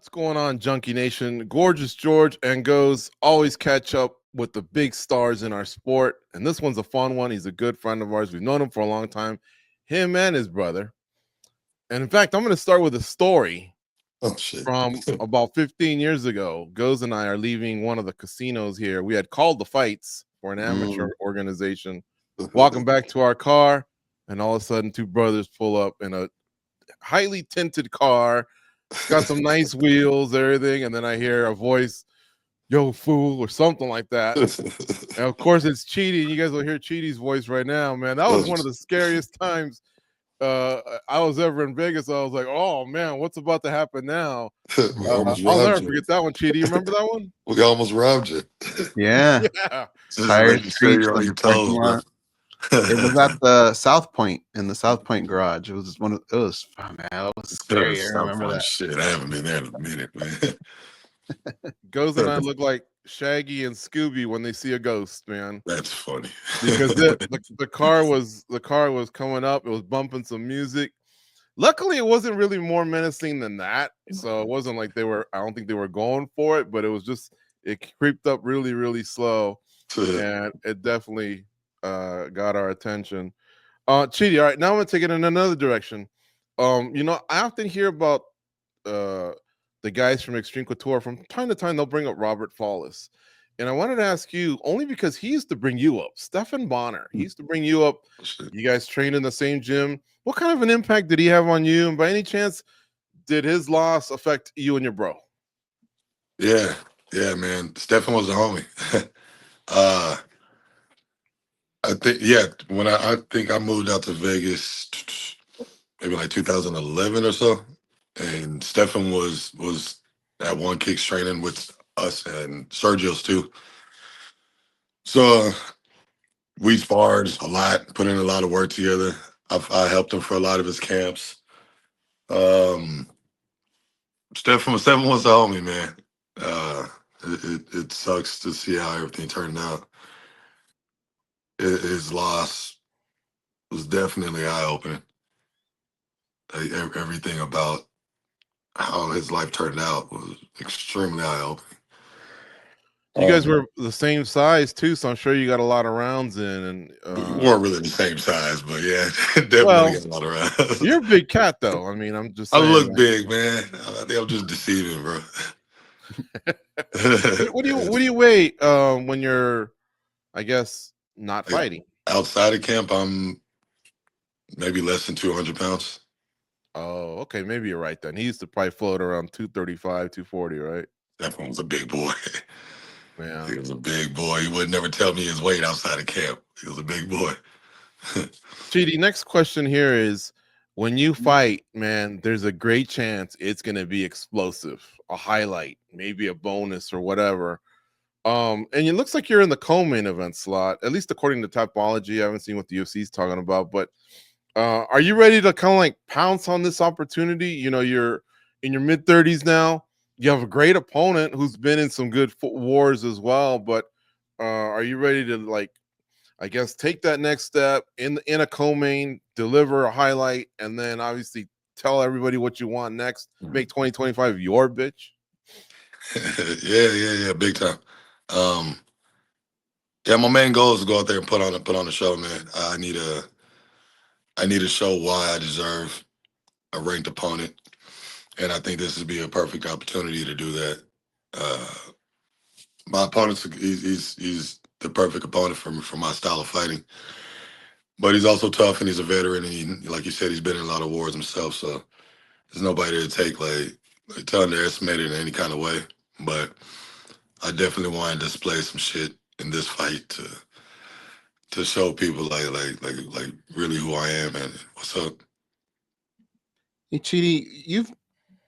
What's going on, Junkie Nation? Gorgeous George and Goes always catch up with the big stars in our sport. And this one's a fun one. He's a good friend of ours. We've known him for a long time, him and his brother. And in fact, I'm going to start with a story from about 15 years ago. Goes and I are leaving one of the casinos here. We had called the fights for an amateur organization, walking back to our car, and all of a sudden, two brothers pull up in a highly tinted car. It's got some nice wheels, everything, and then I hear a voice, "Yo, fool," or something like that. And of course, it's Chidi. And you guys will hear Chidi's voice right now, man. That was one of the scariest times I was ever in Vegas. I was like, "Oh man, what's about to happen now?" I'll never forget that one, Chidi. You remember that one? We almost robbed you. Yeah. Tires screeched on your toes, bro. It was at the South Point, in the South Point garage. It was fun, man. It was scary. I remember that. Shit, I haven't been there in a minute, man. Goes and I look like Shaggy and Scooby when they see a ghost, man. That's funny. Because the car was coming up, it was bumping some music. Luckily, it wasn't really more menacing than that. So it wasn't like I don't think they were going for it, but it was just, it creeped up really, really slow. And it definitely got our attention. Chidi, all right, now I'm gonna take it in another direction. I often hear about the guys from Extreme Couture. From time to time, they'll bring up Robert Follis. And I wanted to ask you, only because he used to bring you up, Stephan Bonnar. He used to bring you up. You guys trained in the same gym. What kind of an impact did he have on you? And by any chance, did his loss affect you and your bro? Yeah, man. Stephan was a homie. I think I moved out to Vegas maybe like 2011 or so, and Stephan was at One Kicks training with us and Sergio's too. So we sparred a lot, put in a lot of work together. I helped him for a lot of his camps. Stephan was a homie, man. It sucks to see how everything turned out. His loss was definitely eye-opening. Everything about how his life turned out was extremely eye-opening. You guys were the same size too, so I'm sure you got a lot of rounds in. And we weren't really the same size, but yeah, definitely got a lot of rounds. You're a big cat, though. I mean, I'm just saying, I look big, man. I think I'm just deceiving, bro. What do you weigh when you're, I guess, not fighting? Outside of camp, I'm maybe less than 200 pounds. Oh, okay. Maybe you're right then. He used to probably float around 235, 240, right? That one was a big boy. Yeah. He was a big boy. He would never tell me his weight outside of camp. He was a big boy. Chidi, next question here is, when you fight, man, there's a great chance it's going to be explosive, a highlight, maybe a bonus or whatever. And it looks like you're in the co-main event slot, at least according to Typology. I haven't seen what the UFC is talking about, but are you ready to kind of like pounce on this opportunity? You know, you're in your mid-30s now. You have a great opponent who's been in some good wars as well, but are you ready to, like, I guess, take that next step in a co-main, deliver a highlight, and then obviously tell everybody what you want next, make 2025 your bitch? Yeah, big time. Yeah, my main goal is to go out there and put on a show, man. I need to show why I deserve a ranked opponent, and I think this would be a perfect opportunity to do that. My opponent's he's the perfect opponent for my style of fighting, but he's also tough and he's a veteran, and he, like you said, he's been in a lot of wars himself. So there's nobody to take to underestimate it in any kind of way. But I definitely want to display some shit in this fight to show people like really who I am and what's up. Hey, Chidi, you've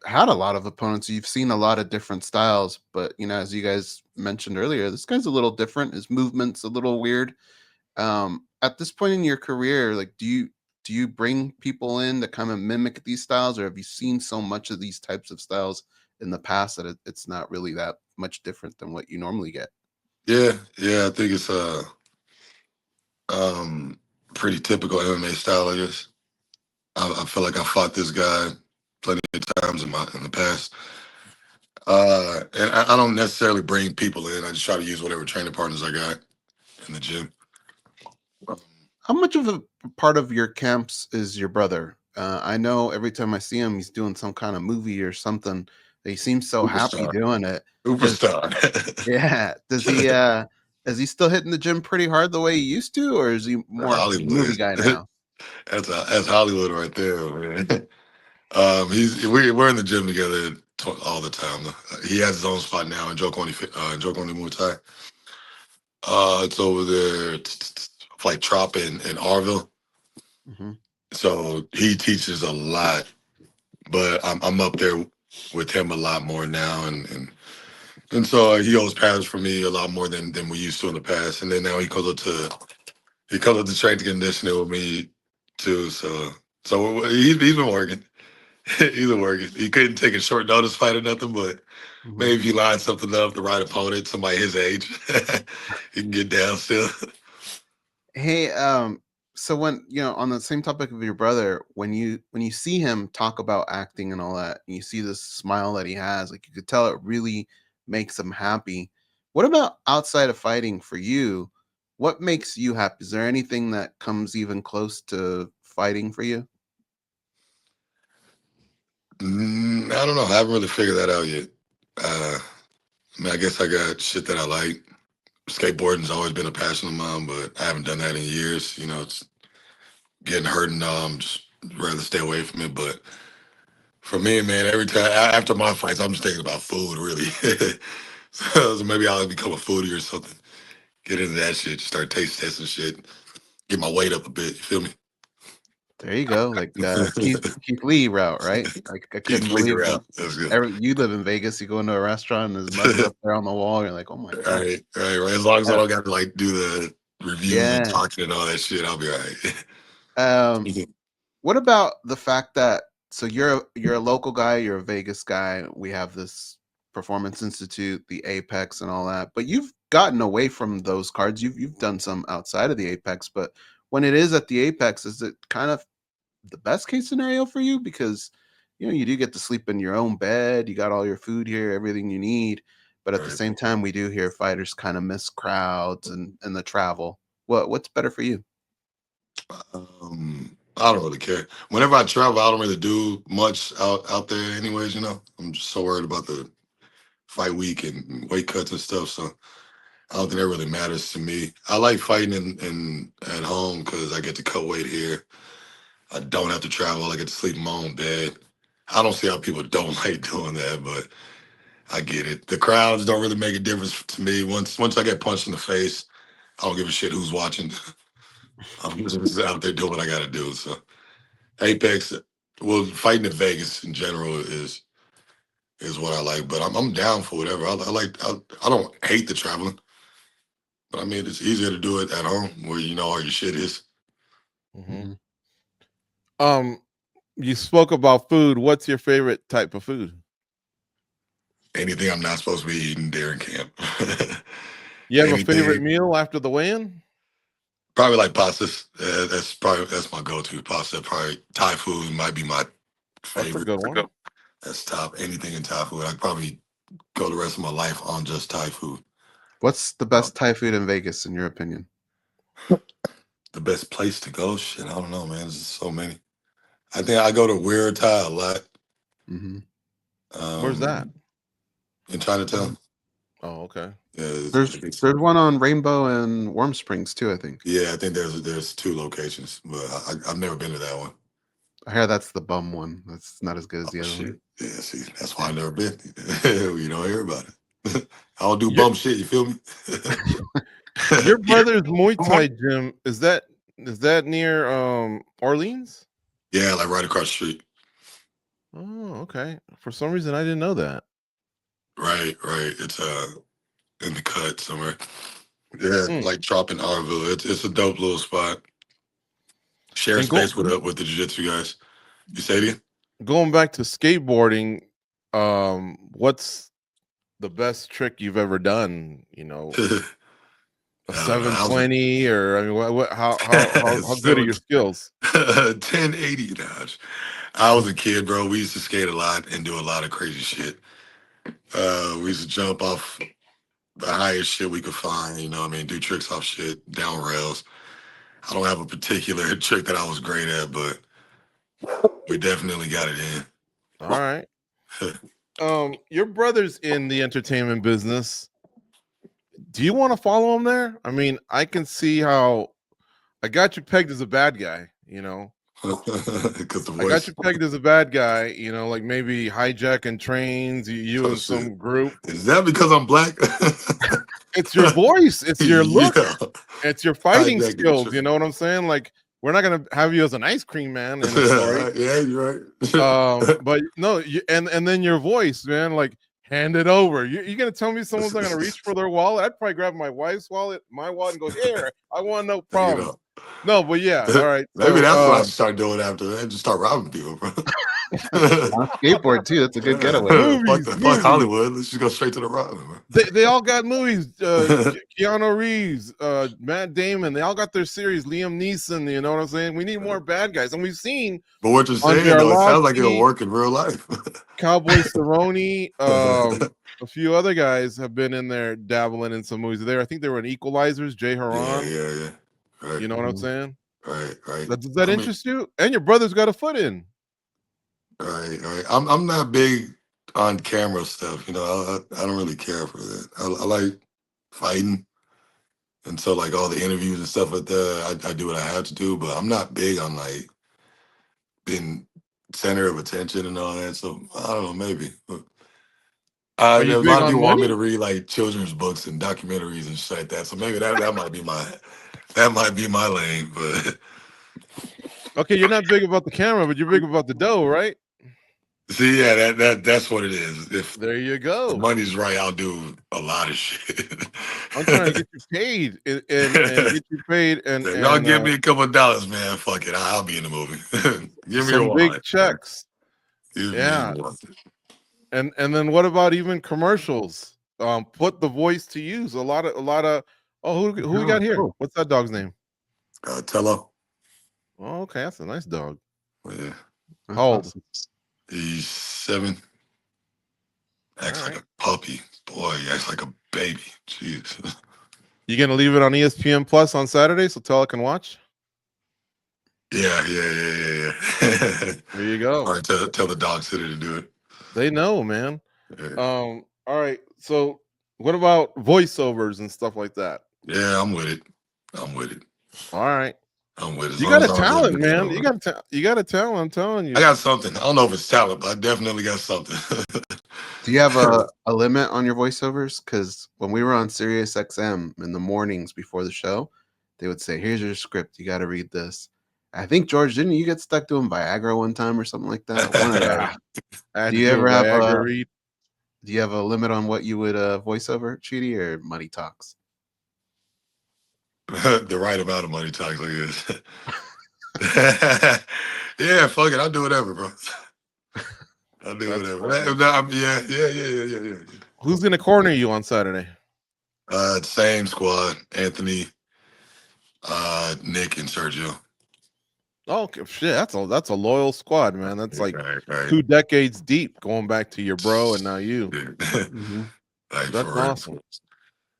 had a lot of opponents. You've seen a lot of different styles, but as you guys mentioned earlier, this guy's a little different. His movement's a little weird. At this point in your career, like, do you bring people in to kind of mimic these styles, or have you seen so much of these types of styles in the past that it's not really that much different than what you normally get? Yeah, I think it's pretty typical MMA style, I guess. I feel like I fought this guy plenty of times in the past. And I don't necessarily bring people in. I just try to use whatever training partners I got in the gym. How much of a part of your camps is your brother? I know every time I see him, he's doing some kind of movie or something. He seems so happy Superstar. doing it. Superstar. Yeah. Does he is he still hitting the gym pretty hard the way he used to, or is he more movie Hollywood. guy now? That's Hollywood right there, man. We're in the gym together all the time. He has his own spot now in Njokuani Muay Thai. It's over there, like Trop in Arville. Mm-hmm. So he teaches a lot, but I'm up there with him a lot more now, and so he holds pads for me a lot more than we used to in the past. And then now he comes up to strength and conditioning with me too. So he's been working. He's been working. He couldn't take a short notice fight or nothing, but Mm-hmm. maybe if he lined something up, the right opponent, somebody his age, he can get down still. Hey, so when on the same topic of your brother, when you see him talk about acting and all that, and you see this smile that he has, like you could tell it really makes him happy. What about outside of fighting for you? What makes you happy? Is there anything that comes even close to fighting for you? I don't know. I haven't really figured that out yet. I mean, I guess I got shit that I like. Skateboarding's always been a passion of mine, but I haven't done that in years. It's getting hurt and all. I'm just rather stay away from it. But for me, man, every time after my fights, I'm just thinking about food, really. So maybe I'll become a foodie or something. Get into that shit. Just start taste testing shit. Get my weight up a bit. You feel me? There you go, like Keith Lee route, right? Like I Keith couldn't Lee believe around. That's good. you live in Vegas, you go into a restaurant and his mug's up there on the wall. You're like, oh my god. Right. As long as I Uh, don't got to like do the reviews and yeah. talking and all that shit, I'll be all right. What about the fact that you're a local guy, you're a Vegas guy. We have this Performance Institute, the Apex, and all that. But you've gotten away from those cards. You've done some outside of the Apex. But when it is at the Apex, is it kind of the best case scenario for you? Because you do get to sleep in your own bed. You got all your food here, everything you need. But at the Right. same time, we do hear fighters kind of miss crowds and the travel. What's better for you? I don't really care. Whenever I travel, I don't really do much out there, anyways. I'm just so worried about the fight week and weight cuts and stuff. So I don't think that really matters to me. I like fighting in at home because I get to cut weight here. I don't have to travel. I get to sleep in my own bed. I don't see how people don't like doing that, but I get it. The crowds don't really make a difference to me. Once I get punched in the face, I don't give a shit who's watching. I'm just out there doing what I got to do. So Apex, well, fighting in Vegas in general is what I like. But I'm down for whatever. I don't hate the traveling, but I mean it's easier to do it at home where you know all your shit is. Mm-hmm. You spoke about food. What's your favorite type of food? Anything I'm not supposed to be eating during camp. You have a Anything. favorite meal after the weigh-in? Probably like pastas. That's my go-to pasta. Probably Thai food might be my favorite. That's a good one. That's top. Anything in Thai food. I'd probably go the rest of my life on just Thai food. What's the best Thai food in Vegas, in your opinion? The best place to go? Shit, I don't know, man. There's so many. I think I go to Weird Thai a lot. Mm-hmm. Where's that? In Chinatown. Oh, okay. Yeah, There's one on Rainbow and Warm Springs too, I think. Yeah, I think there's 2 locations, but I've never been to that one. I hear that's the bum one. That's not as good as the other Shit. one. Yeah, see, that's why I've never been. You don't hear about it. I don't do bum shit. You feel me? Your brother's Muay Thai gym is that near Orleans? Yeah, like right across the street. Oh, okay. For some reason, I didn't know that. Right. It's in the cut somewhere. Yeah, like Trop in Arville. It's a dope little spot. Share space with the jiu-jitsu guys. You say it again? Going back to skateboarding, what's the best trick you've ever done? A 720, or I mean, how good are your skills? 1080 dodge. I was a kid, bro. We used to skate a lot and do a lot of crazy shit. We used to jump off the highest shit we could find. You know what I mean? Do tricks off shit, down rails. I don't have a particular trick that I was great at, but we definitely got it in. All right. Your brother's in the entertainment business. Do you want to follow him there? I mean, I can see how I got you pegged as a bad guy, you know. Because the I got voice. you pegged as a bad guy, you know, like maybe hijacking trains, you Oh, and shit. some group. Is that because I'm black? It's your voice, it's your look, Yeah. it's your fighting Hijacking skills. trains. You know what I'm saying? Like, we're not gonna have you as an ice cream man in a story. Yeah, you're right. But no, and then your voice, man, like hand it over. You're gonna tell me someone's not gonna reach for their wallet? I'd probably grab my wife's wallet, my wallet, and go, here, I want no problem. No, but yeah, all right. Maybe So, that's what I should start doing after that. Just start robbing people, bro. On skateboard too. That's a good getaway. Movies. Fuck Hollywood. Let's just go straight to the robbing, bro. They all got movies. Keanu Reeves, Matt Damon. They all got their series. Liam Neeson. You know what I'm saying? We need more bad guys, and we've seen. But what you're saying, though, it sounds like it'll work in real life. Cowboy Cerrone, a few other guys have been in there dabbling in some movies. I think they were in Equalizers. Jay Haran. Yeah. Right. You know what I'm saying? Right. Does that interest you? And your brother's got a foot in. Right. I'm not big on camera stuff. You know, I don't really care for that. I like fighting, and so like all the interviews and stuff like that, I do what I have to do. But I'm not big on like being center of attention and all that. So I don't know, maybe. But Are you a big lot of on people want me money? to read like children's books and documentaries and shit like that. So maybe that might be my lane. But Okay, you're not big about the camera, but you're big about the dough, right? see, yeah, that's what it is. If There you the go. money's right, I'll do a lot of shit. I'm trying to get you paid and get you paid and Y'all give me a couple of dollars, man. Fuck it, I'll be in the movie. Give me some a big wallet. checks. Give me Yeah. a wallet. And then what about even commercials? Put the voice to use. A lot of who we got here? Cool. What's that dog's name? Tello. Oh, okay, that's a nice dog. Yeah. How old? He's 7. Acts like a puppy. Boy, he acts like a baby. Jeez. You gonna leave it on ESPN Plus on Saturday so Tella can watch? Yeah. There you go. All right, tell the dog sitter to do it. They know, man. Yeah. All right. So what about voiceovers and stuff like that? Yeah, I'm with it. All right. I'm with it. You got a talent, man. You got a talent. I'm telling you. I got something. I don't know if it's talent, but I definitely got something. Do you have a limit on your voiceovers? Because when we were on Sirius XM in the mornings before the show, they would say, "Here's your script. You got to read this." I think George, didn't you get stuck doing Viagra one time or something like that? Do you ever have a read? Do you have a limit on what you would voiceover, Chidi, or money talks? The right amount of money talks like this. Yeah, fuck it. I'll do whatever, bro. I'll do whatever. Yeah. Who's gonna corner you on Saturday? Same squad. Anthony, Nick, and Sergio. Oh, okay. Shit, that's a loyal squad, man. That's like right. 2 decades deep, going back to your bro and now you. Mm-hmm. Like, that's awesome.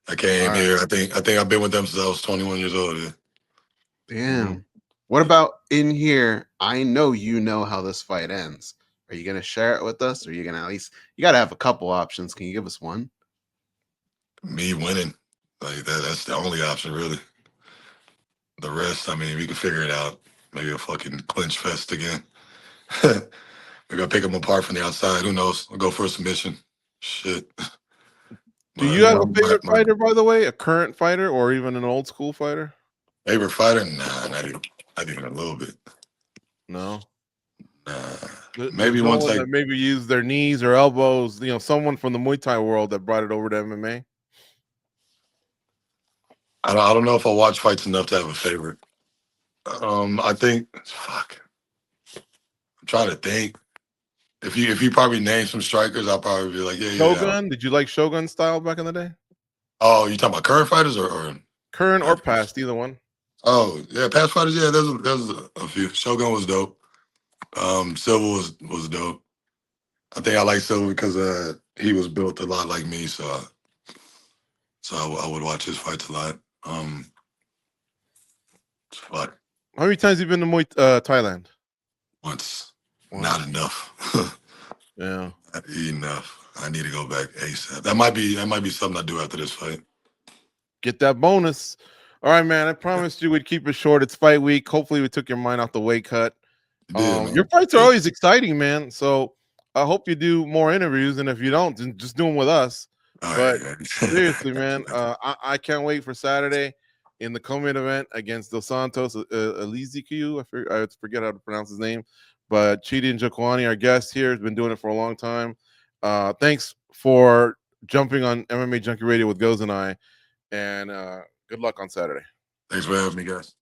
I came here. I think I've been with them since I was 21 years old. Yeah. Damn. Mm-hmm. What about in here? I know you know how this fight ends. Are you gonna share it with us, or are you gonna at least? You got to have a couple options. Can you give us one? Me winning, like that's the only option, really. The rest, I mean, we can figure it out. Maybe a fucking clinch fest again. Maybe I'll pick them apart from the outside. Who knows? I'll go for a submission. Shit. Do you have a favorite fighter, by the way? A current fighter or even an old school fighter? Favorite fighter? Nah, not even a little bit. No. Nah. Maybe no once one that maybe use their knees or elbows, you know, someone from the Muay Thai world that brought it over to MMA. I don't know if I watch fights enough to have a favorite. I think I'm trying to think. If you probably name some strikers, I'll probably be like, yeah. Shogun? Did you like Shogun style back in the day? Oh, you talking about current fighters or current or past, either one? Oh, yeah, past fighters, yeah, there's a few. Shogun was dope. Silva was dope. I think I like Silva because he was built a lot like me, so I would watch his fights a lot. But How many times have you been to Thailand? once, Wow. not enough. Yeah. Not enough. I need to go back ASAP. That might be something I do after this fight. Get that bonus. All right, man. I promised you we'd keep it short. It's fight week. Hopefully, we took your mind off the weight cut. Your fights are always exciting, man. So I hope you do more interviews, and if you don't, then just do them with us. But seriously, man, I can't wait for Saturday in the co-main event against Dos Santos, Elizeu. I forget how to pronounce his name, but Chidi Njokuani, our guest here, has been doing it for a long time. Thanks for jumping on MMA Junkie Radio with Goz and I, and good luck on Saturday. Thanks for having me, guys.